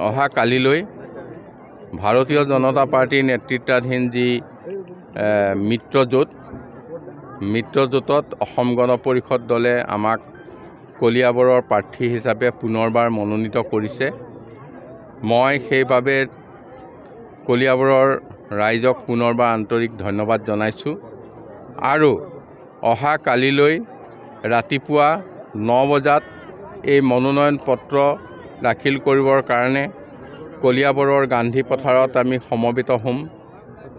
অহা কালিলৈ ভাৰতীয় জনতা পাৰ্টিৰ নেতৃত্বাধীন যি মিত্ৰজোঁটত অসম গণ পৰিষদ দলে আমাক কলিয়াবৰৰ প্ৰাৰ্থী হিচাপে পুনৰবাৰ মনোনীত কৰিছে। মই সেইবাবে কলিয়াবৰৰ ৰাইজক পুনৰবাৰ আন্তৰিক ধন্যবাদ জনাইছোঁ আৰু অহা কালিলৈ ৰাতিপুৱা 9 বজাত এই মনোনয়ন পত্ৰ দাখিল কৰিবৰ কাৰণে কলিয়াবৰৰ গান্ধী পথাৰত আমি সমবেত হ'ম।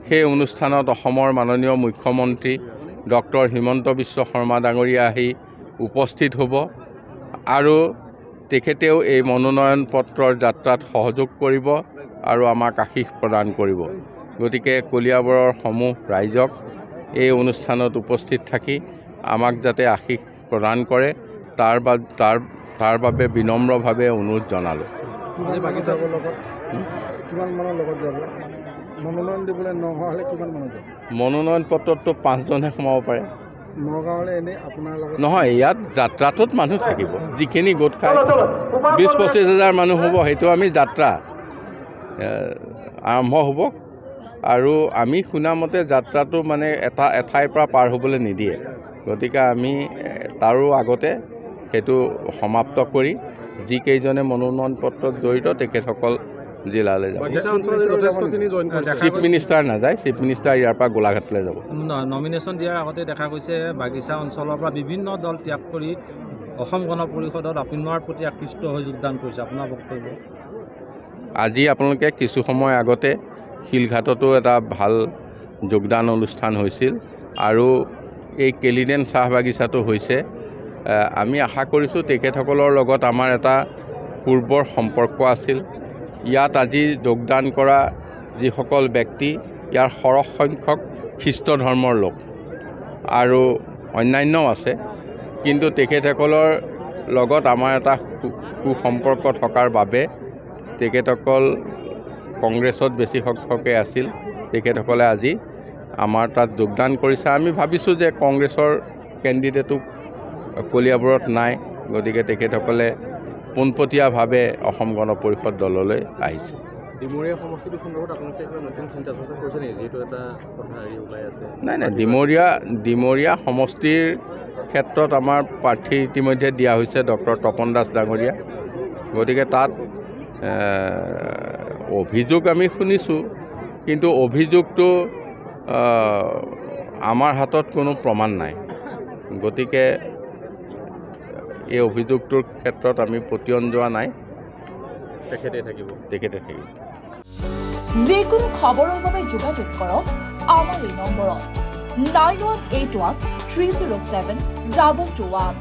সেই অনুষ্ঠানত অসমৰ মাননীয় মুখ্যমন্ত্ৰী ডক্টৰ হিমন্ত বিশ্ব শৰ্মা ডাঙৰীয়া আহি উপস্থিত হ'ব আৰু তেখেতেও এই মনোনয়ন পত্ৰৰ যাত্ৰাত সহযোগ কৰিব আৰু আমাক আশীষ প্ৰদান কৰিব। গতিকে কলিয়াবৰৰ সমূহ ৰাইজক এই অনুষ্ঠানত উপস্থিত থাকি আমাক যাতে আশীষ প্ৰদান কৰে তাৰ বাবে বিনম্ৰভাৱে অনুৰোধ জনালোঁ। মনোনয়ন পত্ৰততো 5 জনহে সোমাব পাৰে। নহয়, ইয়াত যাত্ৰাটোত মানুহ থাকিব, যিখিনি গোট খাই 20-25 হাজাৰ মানুহ হ'ব। সেইটো আমি যাত্ৰা আৰম্ভ হ'ব আৰু আমি শুনামতে যাত্ৰাটো মানে এঠাইৰ পৰা পাৰ হ'বলৈ নিদিয়ে। গতিকে আমি তাৰো আগতে সেইটো সমাপ্ত কৰি যিকেইজনে মনোনয়ন পত্ৰত জড়িত তেখেতসকল জিলালৈ যাব। চিফ মিনিষ্টাৰ নাযায়, চিফ মিনিষ্টাৰ ইয়াৰ পৰা গোলাঘাটলৈ যাব। নমিনেশ্যন দিয়াৰ আগতে দেখা গৈছে বাগিচা অঞ্চলৰ পৰা বিভিন্ন দল ত্যাগ কৰি অসম গণ পৰিষদত আপোনাৰ প্ৰতি আকৃষ্ট হৈ যোগদান কৰিছে। আপোনাৰ বক্তব্য? আজি আপোনালোকে কিছু সময় আগতে শিলঘাটতো এটা ভাল যোগদান অনুষ্ঠান হৈছিল আৰু এই কেলিডেন চাহ বাগিচাটো হৈছে। আমি আশা কৰিছোঁ তেখেতসকলৰ লগত আমাৰ এটা পূৰ্বৰ সম্পৰ্ক আছিল। ইয়াত আজি যোগদান কৰা যিসকল ব্যক্তি ইয়াৰ সৰহ সংখ্যক খ্ৰীষ্ট ধৰ্মৰ লোক আৰু অন্যান্যও আছে, কিন্তু তেখেতসকলৰ লগত আমাৰ এটা সুসম্পৰ্ক থকাৰ বাবে তেখেতসকল কংগ্ৰেছত বেছি সংখ্যকে আছিল। তেখেতসকলে আজি আমাৰ তাত যোগদান কৰিছে। আমি ভাবিছোঁ যে কংগ্ৰেছৰ কেণ্ডিডেটো কলিয়াবৰত নাই, গতিকে তেখেতসকলে পোনপটীয়াভাৱে অসম গণ পৰিষদ দললৈ আহিছে। ডিমৰীয়া সমষ্টিটো সন্দৰ্ভত আপোনালোকে নতুন চিন্তা চৰ্চা কৰিছে নেকি? যিহেতু এটা কথা ওলাই আছে। নাই, ডিমৰীয়া সমষ্টিৰ ক্ষেত্ৰত আমাৰ প্ৰাৰ্থী ইতিমধ্যে দিয়া হৈছে ডক্টৰ তপন দাস ডাঙৰীয়া। গতিকে তাত অভিযোগ আমি শুনিছোঁ, কিন্তু অভিযোগটো আমাৰ হাতত কোনো প্ৰমাণ নাই। গতিকে এই অভিযোগটোৰ ক্ষেত্ৰত আমি পতিয়ন যোৱা নাই। তেখেতে থাকিব। যিকোনো খবৰৰ বাবে যোগাযোগ কৰক আমাৰ এই নম্বৰত 9181 307 2221।